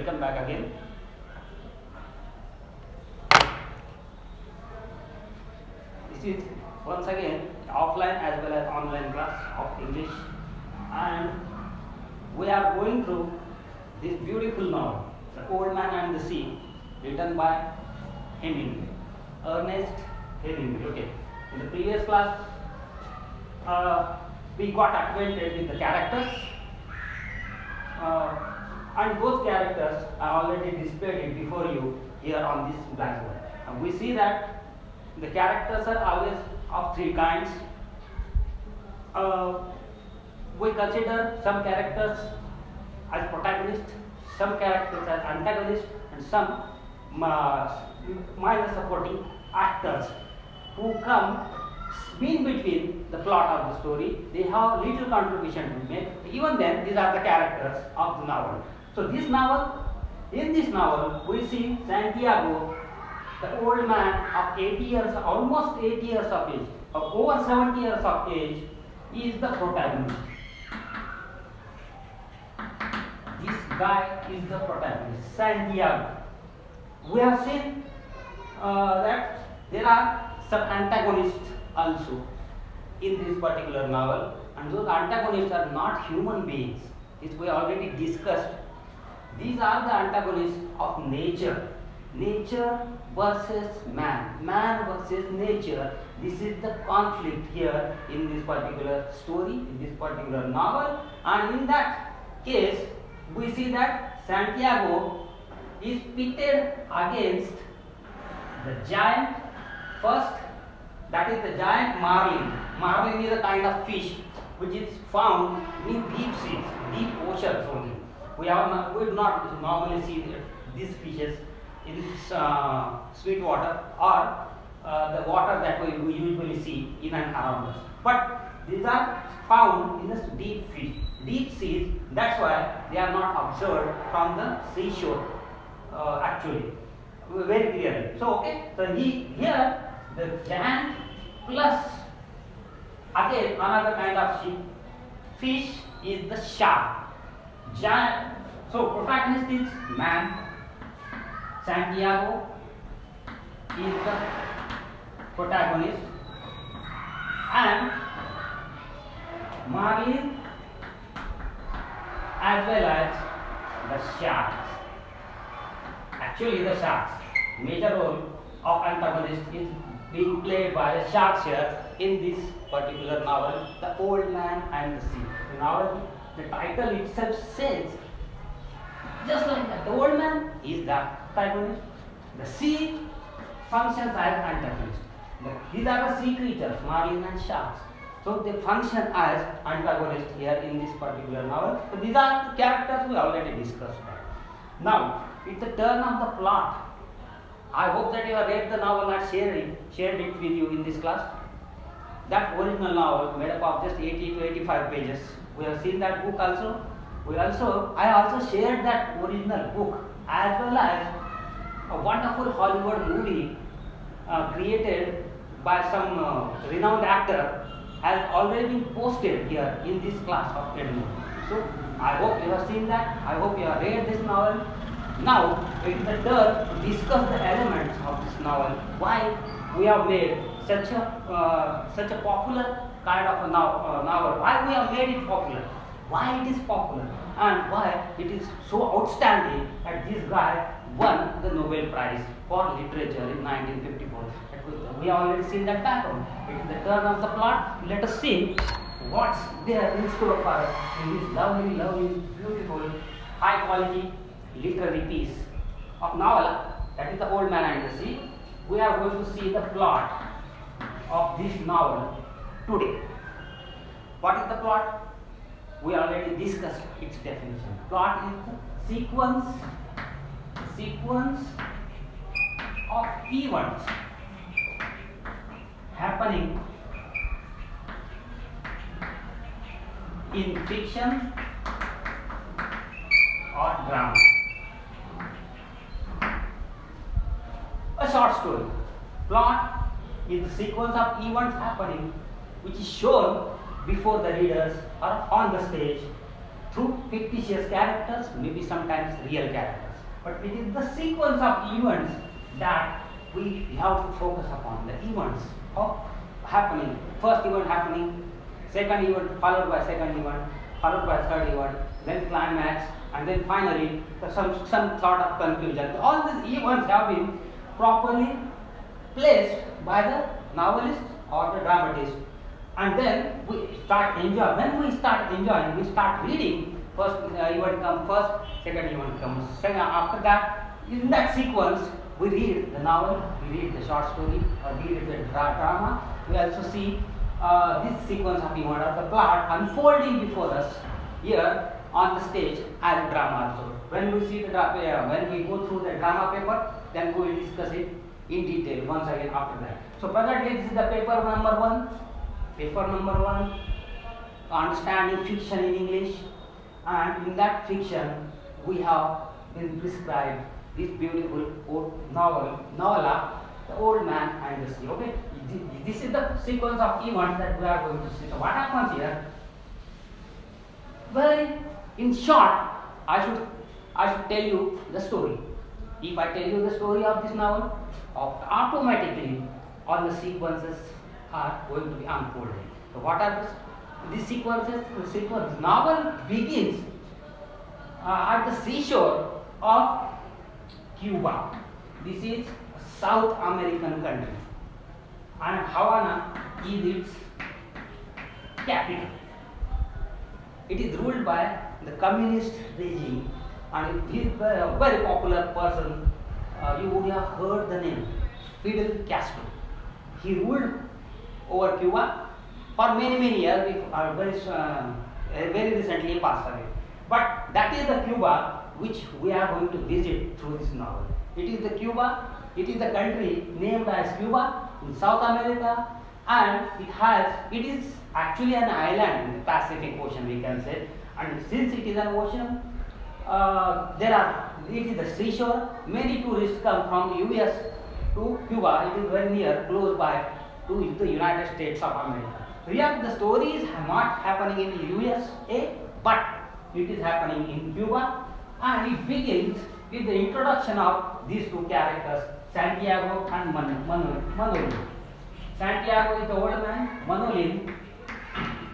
Welcome back again. This is once again offline as well as online class of English, and we are going through this beautiful novel, The Old Man and the Sea, written by Hemingway, Ernest Hemingway. Okay. In the previous class, we got acquainted with the characters, and those characters are already displayed before you here on this blackboard. And we see that the characters are always of three kinds. We consider some characters as protagonists, some characters as antagonists, and some minor supporting actors who come in between the plot of the story. They have little contribution to make. Even then, these are the characters of the novel. So this novel, in this novel, we see Santiago, the old man of 80 years, almost 80 years of age, or over 70 years of age, is the protagonist. This guy is the protagonist, Santiago. We have seen that there are some antagonists also in this particular novel, and those antagonists are not human beings. This we already discussed. These are the antagonists of nature. Nature versus man. Man versus nature. This is the conflict here in this particular story, in this particular novel. And in that case, we see that Santiago is pitted against the giant first, that is the giant marlin. Marlin is a kind of fish which is found in deep seas, deep oceans only. We do not normally see these fishes in sweet water or the water that we usually see in and around us. But these are found in the deep seas. That's why they are not observed from the seashore actually, very clearly. So okay, so here the giant plus again another kind of fish is the shark. Giant. So protagonist is man. Santiago is the protagonist, and Marlin as well as the sharks. Actually, the sharks. Major role of antagonist is being played by the sharks here in this particular novel, The Old Man and the Sea. The novel, the title itself says, just like that, the old man is the protagonist, the sea functions as antagonist. These are the sea creatures, marlin and sharks. So they function as antagonists here in this particular novel. So these are the characters we already discussed. Now, it's the turn of the plot. I hope that you have read the novel and shared it with you in this class. That original novel made up of just 80 to 85 pages. We have seen that book also. I also shared that original book as well as a wonderful Hollywood movie created by some renowned actor has already been posted here in this class of Edmund. So I hope you have seen that. I hope you have read this novel. Now it is the turn to discuss the elements of this novel. Why we have made such a popular kind of a novel. Why we have made it popular. Why it is popular and why it is so outstanding that this guy won the Nobel Prize for Literature in 1954. We have already seen that background. It is the turn of the plot. Let us see what's there in store for us in this lovely, beautiful, high quality literary piece of novel, that is The Old Man and the Sea. We are going to see the plot of this novel today. What is the plot? We already discussed its definition. Plot is the sequence of events happening in fiction or drama. A short story. Plot is the sequence of events happening which is shown before the readers or on the stage through fictitious characters, maybe sometimes real characters. but it is the sequence of events that we have to focus upon. The events of happening, first event happening, second event followed by second event, followed by third event, then climax, and then finally some sort of conclusion. All these events have been properly placed by the novelist or the dramatist, and then we start enjoying. When we start enjoying, we start reading. First event comes first, second event comes second. After that, in that sequence, we read the novel, we read the short story, or we read the drama. We also see this sequence of event or the plot unfolding before us here on the stage as drama also. When we see the when we go through the drama paper, then we will discuss it in detail once again after that. So presently this is the paper number 1. Paper number 1, understanding fiction in English, and in that fiction we have been prescribed this beautiful old novella, The Old Man and the Sea. Okay, this is the sequence of events that we are going to see. So what happens here? Well, in short, I should tell you the story. If I tell you the story of this novel, automatically all the sequences are going to be unfolded. So what are these sequences? The sequence novel begins at the seashore of Cuba. This is a South American country, and Havana is its capital. It is ruled by the communist regime, and he is a very popular person. You would have heard the name Fidel Castro. He ruled over Cuba for many years. Very recently passed away. But that is the Cuba which we are going to visit through this novel. It is the Cuba. It is the country named as Cuba in South America, and it is actually an island in the Pacific Ocean, we can say. And since it is an ocean, it is the seashore. Many tourists come from the US to Cuba. It is very near, close by to the United States of America. Here the story is not happening in the USA, but it is happening in Cuba, and it begins with the introduction of these two characters, Santiago and Manolin. Santiago is the old man, Manolin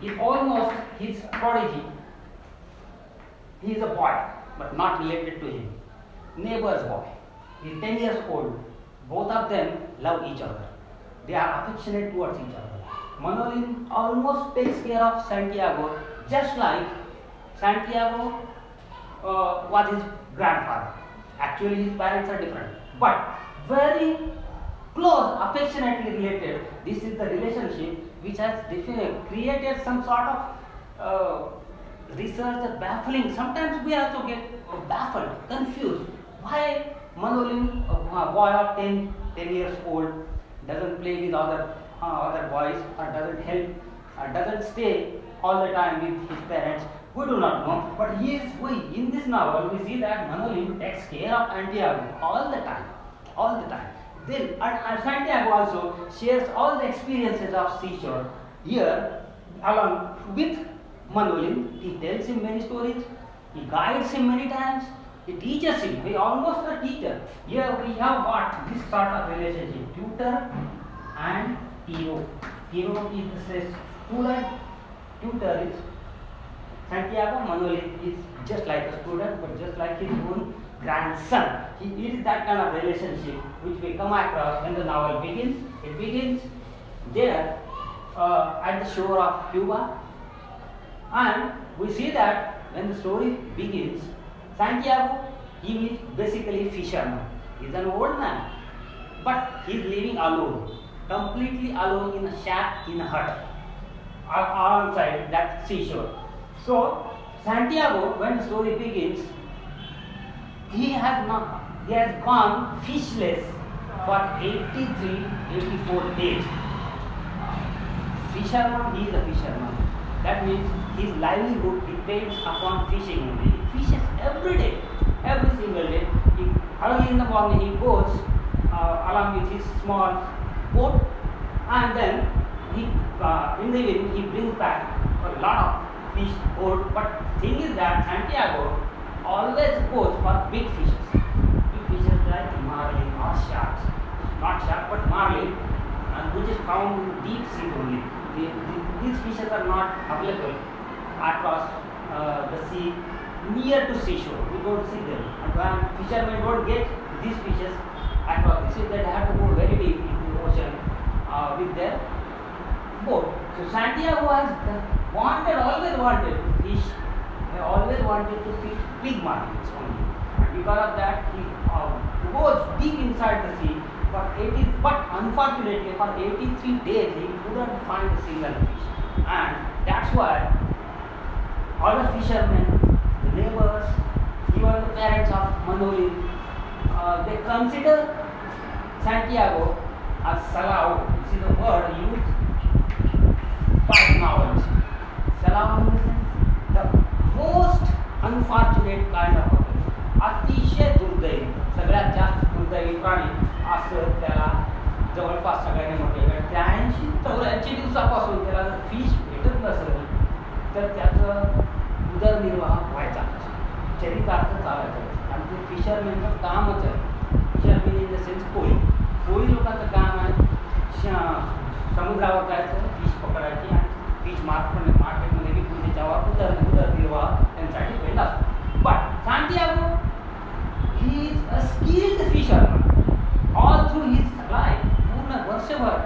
is almost his prodigy. He is a boy, but not related to him. Neighbor's boy. He is 10 years old. Both of them love each other. They are affectionate towards each other. Manolin almost takes care of Santiago, just like Santiago was his grandfather. Actually, his parents are different, but very close, affectionately related. This is the relationship which has created some sort of research baffling. Sometimes we also get baffled, confused. Why Manolin, a boy of 10 years old, doesn't play with other boys, or doesn't help, or doesn't stay all the time with his parents? We do not know. But in this novel, we see that Manolin takes care of Santiago all the time. Then, and Santiago also shares all the experiences of seashore here along with Manolin. He tells him many stories, he guides him many times, he teaches him. He is almost a teacher. Here we have got this sort of relationship, tutor and hero. Hero is the student, tutor is Santiago. Manolin is just like a student, but just like his own grandson. It is that kind of relationship which we come across when the novel begins. It begins there at the shore of Cuba, and we see that when the story begins, Santiago, he is basically a fisherman. He is an old man, but he is living alone, completely alone in a shack, in a hut, alongside that seashore. So Santiago, when the story begins, he has gone fishless for 84 days. Fisherman, he is a fisherman. That means his livelihood depends upon fishing only. He fishes every day, every single day. Early in the morning he goes along with his small boat, and then in the evening he brings back a lot of fish boat. But thing is that Santiago always goes for big fishes. marlin or sharks, not shark but marlin, which is found in deep sea only. These fishes are not available across the sea near to seashore. We don't see them, and when fishermen don't get these fishes across the sea, they have to go very deep into the ocean with their boat. So Santiago has always wanted to fish. He always wanted to fish big marlins only, and because of that, he goes deep inside the sea. But unfortunately, for 83 days, he couldn't find a single fish, and that's why all the fishermen, the neighbors, even the parents of Manolin, they consider Santiago as Salao. This is the word used by novels. Salao in the sense, the most unfortunate kind of person. अतिशय दुर्दैवी, सगळ्यात जास्त दुर्दैवी प्राणी असं त्याला जवळपास सगळ्यांनी म्हटलं. 83-84 दिवसापासून त्याला जर फिश भेटत नसेल तर त्याचं उदरनिर्वाह व्हायचा, चरितार्थ चालायचं. आणि ते फिशरमॅनचं कामच आहे. फिशरमॅन इन द सेन्स कोळी लोकांचं काम आहे समुद्रावर जायचं, फिश पकडायची आणि फिश मार्केटमध्ये विकून त्याच्यावर उदरनिर्वाह त्यांच्यासाठी पहिला असतो. But Santiago, he is a skilled fisherman. All through his life, पूर्ण वर्षभर,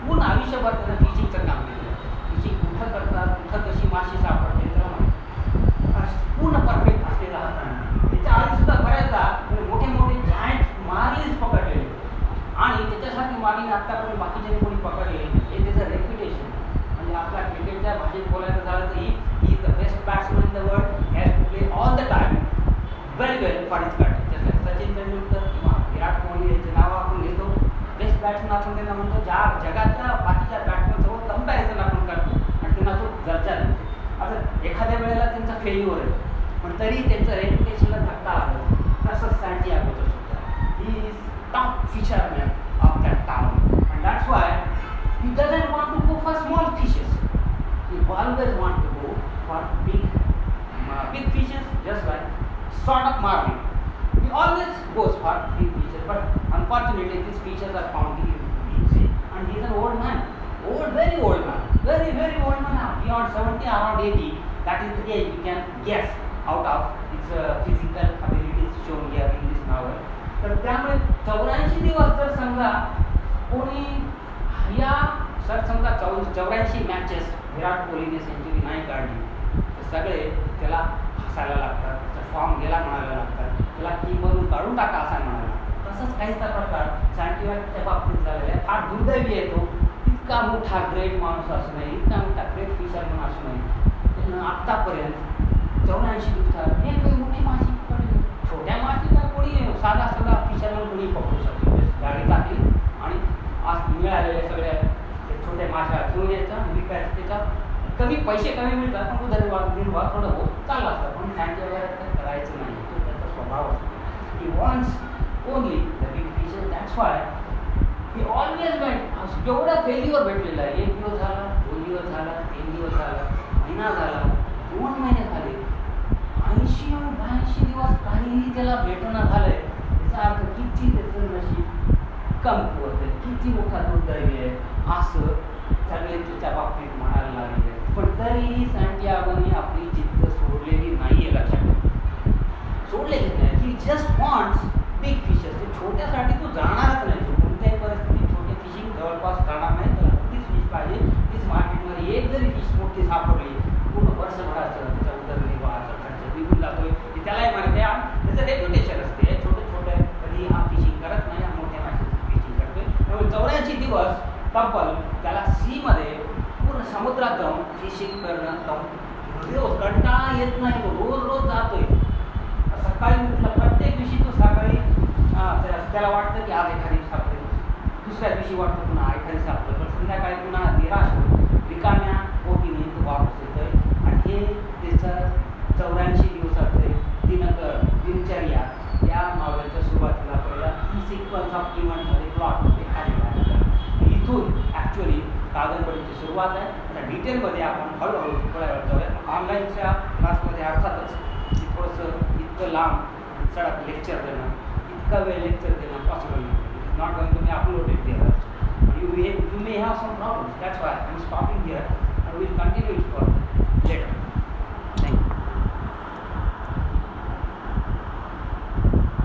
पूर्ण आयुष्यभर त्यानं फिशिंगचं काम केलं. फिशिंग कुठं करतात, कुठं कशी माशी सापडते त्याला पूर्ण परफेक्ट असलेला हा प्राणी. त्याच्या आधी सुद्धा बऱ्याचदा मोठे मोठे जायंट मार्लिन्स पकडलेले, आणि त्याच्यासाठी मार्लिन आत्तापर्यंत बाकीचे कोणी पकडले हे त्याचं रेप्युटेशन. म्हणजे आपल्या क्रिकेटच्या भाषेत बोलायचं झालं तर he is the best batsman in the world, has to play all the time very well for his country. जसं सचिन तेंडुलकर किंवा विराट कोहली यांचे नाव आपण घेतो, बेस्ट बॅट्समन आपण त्यांना म्हणतो, ज्या जगाच्या बाकीच्या बॅट्समनसोबत कंपॅरिझन आपण करतो आणि त्यांना तो दर्जा देतो. आता एखाद्या वेळेला त्यांचा फेल्युअर आहे, पण तरी त्यांचं रेप्युटेशनला धक्का आलं. तसंच सांटियागोचं सुद्धा, he is top fisherman of that town, and that's why he doesn't want to go for small fishes. He always want to go for big fishes, just like sort of marlin. He always goes for big fishes, but unfortunately these fishes are found in deep sea. And he is an old man, very old man, very old man, beyond 70, around 80. That is the age we can guess out of his physical abilities shown here in this novel. तर त्यामुळे 84 दिवस जर समजा कोणी या समजा 84 matches Virat कोहलीने century नाही काढली तर सगळे त्याला हसायला लागतात, त्याचा फॉर्म गेला म्हणायला लागतात, त्याला टीममधून काढून टाका असा म्हणायला. तसंच काहीचा प्रकार सांटियागोच्या बाबतीत झालेला आहे. फार दुर्दैवी आहे तो. इतका मोठा ग्रेट माणूस असू नये, इतका मोठा ग्रेट फिशरमन असू नये, त्यानं आत्तापर्यंत 84 दिवसात एक मोठी माशी पकडली. छोट्या माशीला कोणी साधा फिशरमन कोणी पकडू शकतो. गाडी टाकली आणि आज मिळालेले सगळे छोटे माशा घेऊन यायचं, विकायचं, त्याचा कमी पैसे कमी मिळतात पण उदरनिर्वाह थोडं होत चाललं असतं. पण सांटियागो करायचं नाही, तो त्याचा स्वभाव असतो. He wants only the big fishes. That's why he always went. जेवढा फेल्युअर भेटलेला आहे, 1 दिवस झाला, 2 दिवस झाला, 3 दिवस झाला, महिना झाला, 2 महिने झाले, 80-82 दिवस काहीही त्याला भेटणं झालंय. त्याचा अर्थ किती त्याचं नशीब कमकुवत आहे, किती मोठा दुर्दैवी आहे असं सगळे त्याच्या बाबतीत म्हणायला लागले. पण तरीही सांटियागोने आपली जिद्द सोडलेली नाही आहे. लक्षात सोडलेली नाही. ही जस्ट वॉन्ट्स बिग फिशेस. ते छोट्यासाठी तो जाणारच नाही. तो कोणत्याही परिस्थितीत छोटे फिशिंग जवळपास जाणार नाही. त्याला तीच फिश पाहिजे. तीच मार्केटमध्ये एक जरी फिश मोठी सापडली, पूर्ण वर्षभराचं त्याच्या उदरनिर्वाहाचा खर्च निघून जातोय. त्यालाही माहिती आहे, त्याचं रेप्युटेशन असते. छोटे छोटे कधी हा फिशिंग करत नाही, मोठ्या माशाचं फिशिंग करतोय. त्यामुळे 84 दिवस तब्बल त्याला सीमध्ये पूर्ण समुद्रात जाऊन फिशिंग करणं रोज कंटाळा येत नाही. तो रोज जातोय. सकाळी उठला, प्रत्येक दिवशी तो सकाळी त्याला वाटतं की आज एखादी सापडेल, दुसऱ्या दिवशी वाटतं पुन्हा एखादी सापडेल, पण संध्याकाळी पुन्हा निराश होऊन रिकाम्या पोटीने तो वापस येतोय. आणि हे त्याचं 84 दिवसाचं दिनचर्या या नॉवेलच्या सुरुवातीला पहिला सिक्वन्स ऑफ इव्हेंटमध्ये प्लॉटमध्ये आलेला आहे. इथून ॲक्च्युअली कादंबरीची सुरुवात आहे. आता डिटेलमध्ये आपण हळूहळू थोड्या वेळ जाऊया. ऑनलाईनच्या क्लासमध्ये अर्थातच थोडंसं इतकं लांब सडक लेक्चर देणं इतका वेळ लेक्चर देणं पॉसिबल नाही. It is not going to be uploaded there. You may have some problems. That's why I'm stopping here and we'll continue it for later.